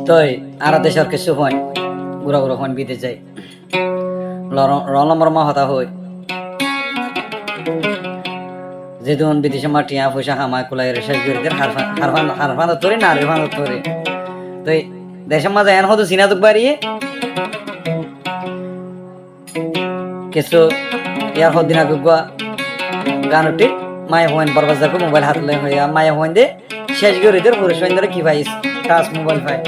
তই আর দেশের কিছু হয় গুড়া গুড়া হন বিদে যাই রলমর মা হতা হই যেদিন বিদেশে মা টিয়া পয়সা হামায় কুলাই শেষ করে হারফান তোরে না হারফান তোরে তুই দেশের মাঝে এন হতো চিনা দুঃখ বাড়িয়ে কিছু ইয়ার হদিন আগুয়া গান উঠি মায়ে হইন বরবাজারকে মোবাইল হাত লাই হইয়া মায়ে হইন দে শেষ করে দের পুরুষ হইন কি পাইস টাচ মোবাইল পাই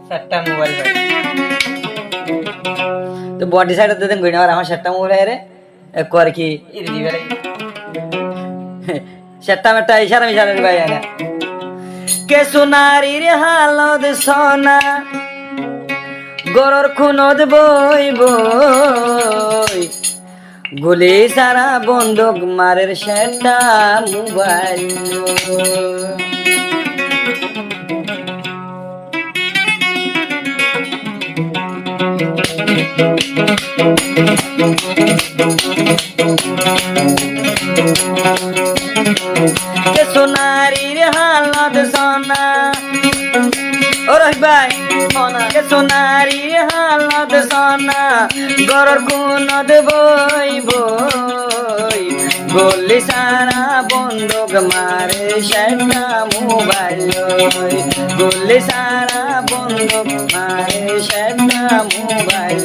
7টা মোবাইল পাই তো বডি সাইড দেন গইনা আর আমার 7টা মোবাইল আরে এক আর কি ইরে দিবে 7টা মেটা ইশারা মিশারা ভাই আনা কে সোনারির হালত সোনা গরর খুনদ বই বই গুলি সারা বন্দুক মারের 7টা মোবাইল কে সোনারির হালত সোনা ও রহিম ভাই কে সোনারির হালত সোনা গরর খুনদ বই বই গুলি সারা বন্দুক মারে 7টা মোবাইল গুলি সারা বন্দুক মারে 7টা মোবাইল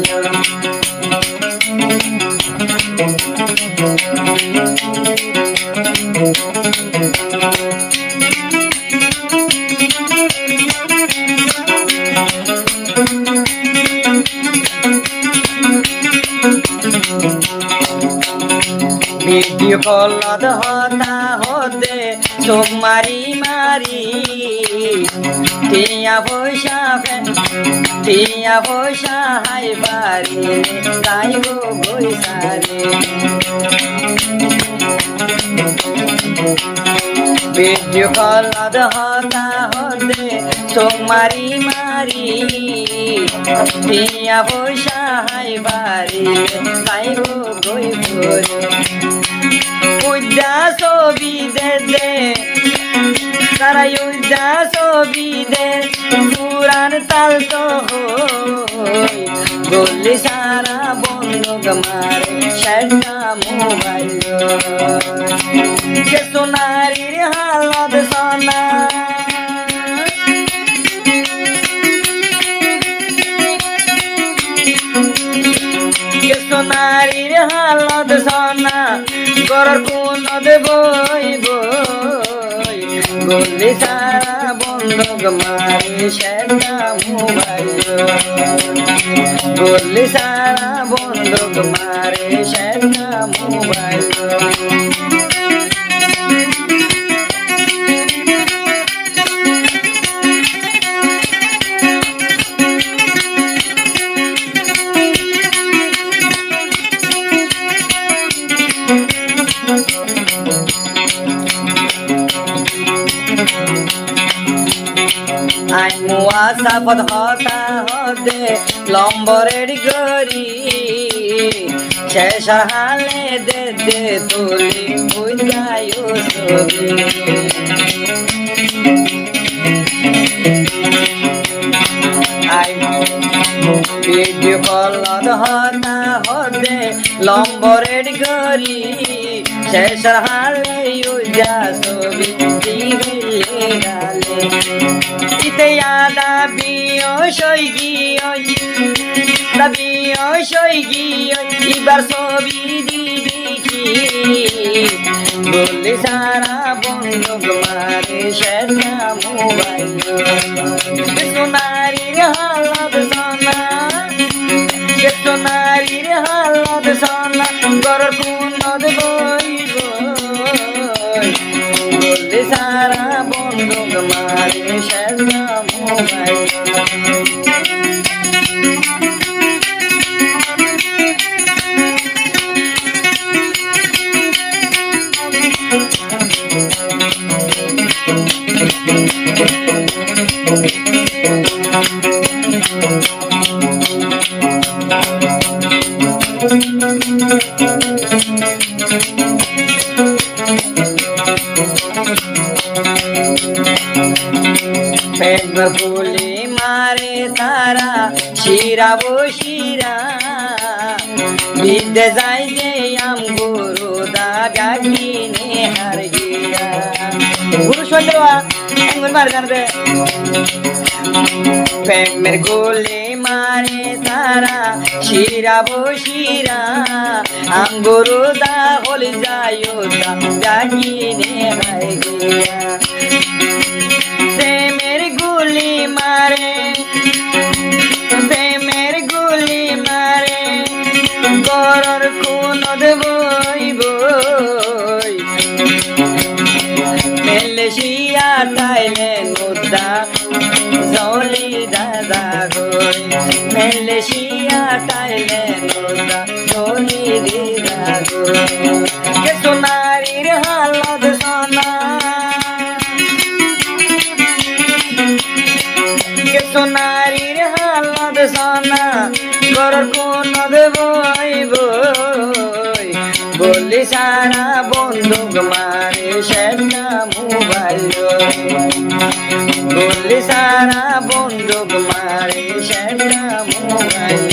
ভিডিও কলত হতা হতে চোখ মারি মারি টিয়া পয়সা হাই বাড়ি তাই গো বৈশারে ভিডিও কলত হতা হতে চোখ মারি মারি টিয়া পয়সা হাই বাড়ি তাই গো বই ভরে উদ্যা ছবি দে দে তারা উদ্যা ছবি দে পুরান তাল তো হই বললি সারা বন্দুক মারে 7টা মোবাইল কে সোনারির হালত সোনা কে সোনারির হালত সোনা গরর খুনদ বই বই গুলি সারা বন্দুক মারে 7টা মোবাইল গুলি সারা বন্দুক মারে 7টা মোবাইল আই মুয়া সাপদ হতা হতে লম্বরের গরি শেষ হালে দে দে তুলি বুঝায় ছবি আই ভিডিও কলত হতা হতে লম্বরের গরি শেষ হালে উজা ছবি দিলে গালে ইতে আদা বিয় সই গিয়ে এবার ছবি দিবি কি বললি সারা বন্দুক মারে 7টা মোবাইল সোনারির হালত সোনা সোনারির হালত সোনা গরর খুনদ বই বই বললি সারা বন্দুক মারে 7টা মোবাইল প্রেম ফুলে মারে তারা শিরা বসিরা বিদ্যে যাই যে আম গুরু দাদা কিনে হার গিয়া গুরু সন্দেবা এমন মার জানবে প্রেমের গোলে মারে তারা শিরা বসিরা আম গুরু দা হলি যায় দাদা কিনে হার গিয়া প্রেমের গুলি মারে প্রেমের গুলি মারে গরর কোন বই বই মেলেশিয়া টাইলে মুদ্রা জলি দাদা গই মেলেশিয়া টাইলে মুদ্রা জলি দিদা গই কে সোনারির হালত সোনা সোনারির হালত সোনা গরর কোন বই বই বলি সারা বন্দুক মারে সেটা মোবাইল বলি সারা বন্দুক মারে সেটা মোবাইল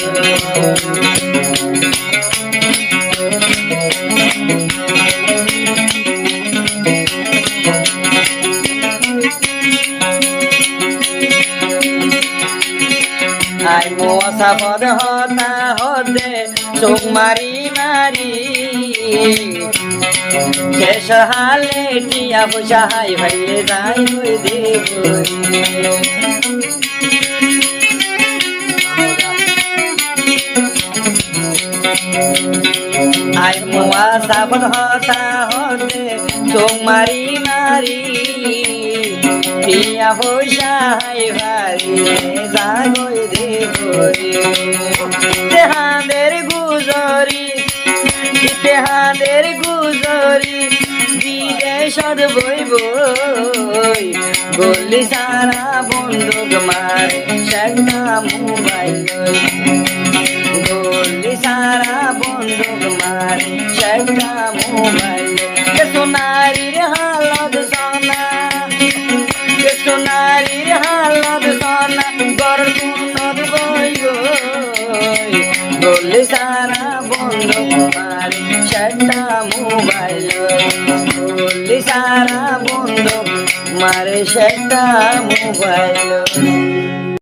আই মোসা পদ হতা হদে চোখ মারি মারি শেষ হালে টিয়া বুঝাই ভাইলে যাই হই দেবরি আই মোসা পদ হতা হদে চোখ মারি মারি টিয়া বুঝাই ভাইলে যাই হই দেবরি তেহাদের গুজরি তেহাদের গুজরি বিদেশত বই বই গলি সারা বন্দুক মারে সেটা মোবাইল গলি সারা বন্দুক মারে সেটা মোবাইল সোনারির হালত সোনা সোনারির হালত সোনা গরর কোন বই বই গলি সারা বন্দুক মারে সেটা মোবাইল গলি সারা বন্দুক মারে সেটা মোবাইল